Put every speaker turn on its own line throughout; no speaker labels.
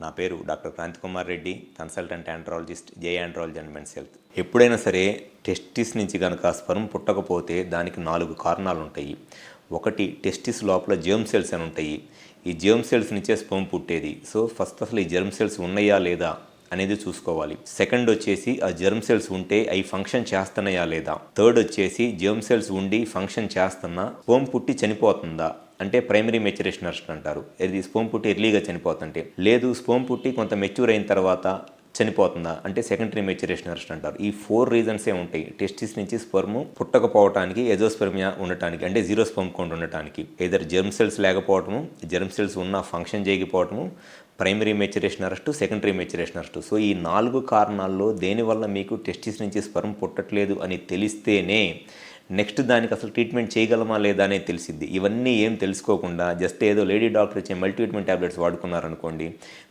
నా పేరు doctor Kranthi Kumar Reddy, consultant andrologist, J andrology and men's health. ఎప్పుడైనా సరే టెస్టిస్ నుంచి కనుక స్పర్మ్ పుట్టకపోతే దానికి 4 కారణాలు ఉంటాయి. ఒకటి, టెస్టిస్ లోపల జెర్మ్ సెల్స్ అని ఉంటాయి. ఈ జెర్మ్ సెల్స్ నుంచే స్పర్మ్ పుట్టేది. సో ఫస్ట్ అసలు ఈ జెర్మ్ సెల్స్ ఉన్నాయా లేదా అనేది చూసుకోవాలి. సెకండ్ వచ్చేసి ఆ జెర్మ్ సెల్స్ ఉంటే అవి ఫంక్షన్ చేస్తున్నాయా లేదా. థర్డ్ వచ్చేసి జెర్మ్ సెల్స్ ఉండి ఫంక్షన్ చేస్తున్నా స్పర్మ్ పుట్టి చనిపోతుందా అంటే ప్రైమరీ మెచ్యురేషన్ అరెస్ట్ అంటారు. ఇది స్పర్మ్ పుట్టి ఎర్లీగా చనిపోతుంటే. లేదు, స్పర్మ్ పుట్టి కొంత మెచ్యూర్ అయిన తర్వాత చనిపోతుందా అంటే సెకండరీ మెచ్యురేషన్ అరెస్ట్ అంటారు. ఈ 4 రీజన్సే ఉంటాయి టెస్టిస్ నుంచి స్పర్మ్ పుట్టకపోవటానికి, ఎజోస్పెర్మియా ఉండటానికి అంటే జీరో స్పర్మ్ కౌంట్ ఉండటానికి. ఏదర్ జెర్మ్ సెల్స్ లేకపోవటము, జెర్మ్ సెల్స్ ఉన్న ఫంక్షన్ చేయకపోవటము, primary maturation arrest, secondary maturation arrest. So ఈ 4 కారణాల్లో దేనివల్ల మీకు టెస్టిస్ నుంచి స్పర్మ్ పుట్టట్లేదు అని తెలిస్తేనే నెక్స్ట్ దానికి అసలు ట్రీట్మెంట్ చేయగలమా లేదా అనేది తెలిసిద్ది. ఇవన్నీ ఏం తెలుసుకోకుండా జస్ట్ ఏదో లేడీ డాక్టర్ ఇచ్చే మల్టీవిటమిన్ ట్యాబ్లెట్స్ వాడుకున్నారనుకోండి,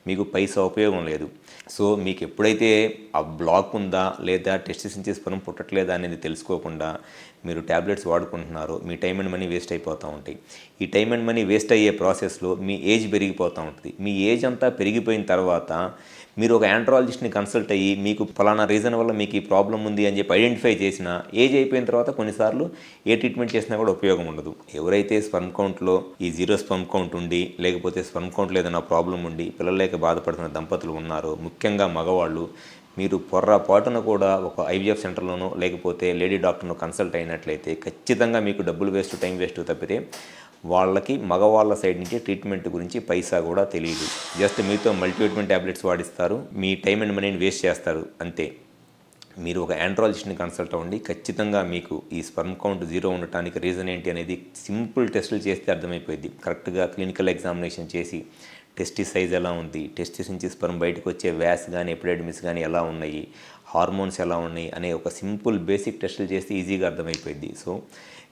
మీకు పైసా ఉపయోగం లేదు. సో మీకు ఎప్పుడైతే ఆ బ్లాక్ ఉందా లేదా టెస్టిస్ నుంచి స్పర్మ్ పుట్టట్లేదా అనేది తెలుసుకోకుండా మీరు ట్యాబ్లెట్స్ వాడుకుంటున్నారో మీ టైం అండ్ మనీ వేస్ట్ అయిపోతూ ఉంటాయి. ఈ టైం అండ్ మనీ వేస్ట్ అయ్యే ప్రాసెస్లో మీ ఏజ్ పెరిగిపోతూ ఉంటుంది. మీ ఏజ్ అంతా పెరిగిపోయిన తర్వాత మీరు ఒక ఆండ్రాలజిస్ట్ని కన్సల్ట్ అయ్యి మీకు ఫలానా రీజన్ వల్ల మీకు ఈ ప్రాబ్లం ఉంది అని చెప్పి ఐడెంటిఫై చేసిన ఏజ్ అయిపోయిన తర్వాత కొన్నిసార్లు ఏ ట్రీట్మెంట్ చేసినా కూడా ఉపయోగం ఉండదు. ఎవరైతే స్పర్మ్ కౌంట్లో ఈ జీరో స్పర్మ్ కౌంట్ ఉండి లేకపోతే స్పర్మ్ కౌంట్లో ఏదైనా ప్రాబ్లం ఉండి పిల్లలు లేక బాధపడుతున్న దంపతులు ఉన్నారో, ముఖ్యంగా మగవాళ్ళు, మీరు పొర్రపాటున కూడా ఒక ఐవీఎఫ్ సెంటర్లోనో లేకపోతే లేడీ డాక్టర్ను కన్సల్ట్ అయినట్లయితే ఖచ్చితంగా మీకు డబ్బులు వేస్ట్, టైం వేస్ట్ తప్పితే వాళ్ళకి మగవాళ్ళ సైడ్ నుంచి ట్రీట్మెంట్ గురించి పైసా కూడా తెలియదు. జస్ట్ మీతో మల్టీవిటమిన్ ట్యాబ్లెట్స్ వాడిస్తారు, మీ టైం అండ్ మనీని వేస్ట్ చేస్తారు అంతే. మీరు ఒక ఆండ్రాలజిస్ట్ని కన్సల్ట్ అవ్వండి. ఖచ్చితంగా మీకు ఈ స్పర్మ్ కౌంట్ జీరో ఉండటానికి రీజన్ ఏంటి అనేది సింపుల్ టెస్టులు చేస్తే అర్థమైపోయింది. కరెక్ట్గా క్లినికల్ ఎగ్జామినేషన్ చేసి టెస్టిస్ సైజ్ ఎలా ఉంది, టెస్టిస్ నుంచి స్పర్మ్ బయటకు వచ్చే వ్యాస్ కానీ ఎపిడెమిస్ కానీ ఎలా ఉన్నాయి, హార్మోన్స్ ఎలా ఉన్నాయి అనే ఒక సింపుల్ బేసిక్ టెస్టులు చేస్తే ఈజీగా అర్థమైపోయింది. సో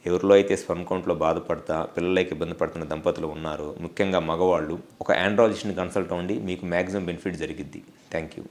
ఎవరిలో అయితే స్పర్మ్ కౌంట్లో బాధపడతా పిల్లలకి ఇబ్బంది పడుతున్న దంపతులు ఉన్నారో, ముఖ్యంగా మగవాళ్ళు, ఒక ఆండ్రాలజిస్ట్ని కన్సల్ట్ అవ్వండి. మీకు మ్యాక్సిమం బెనిఫిట్ జరిగిద్ది. Thank you.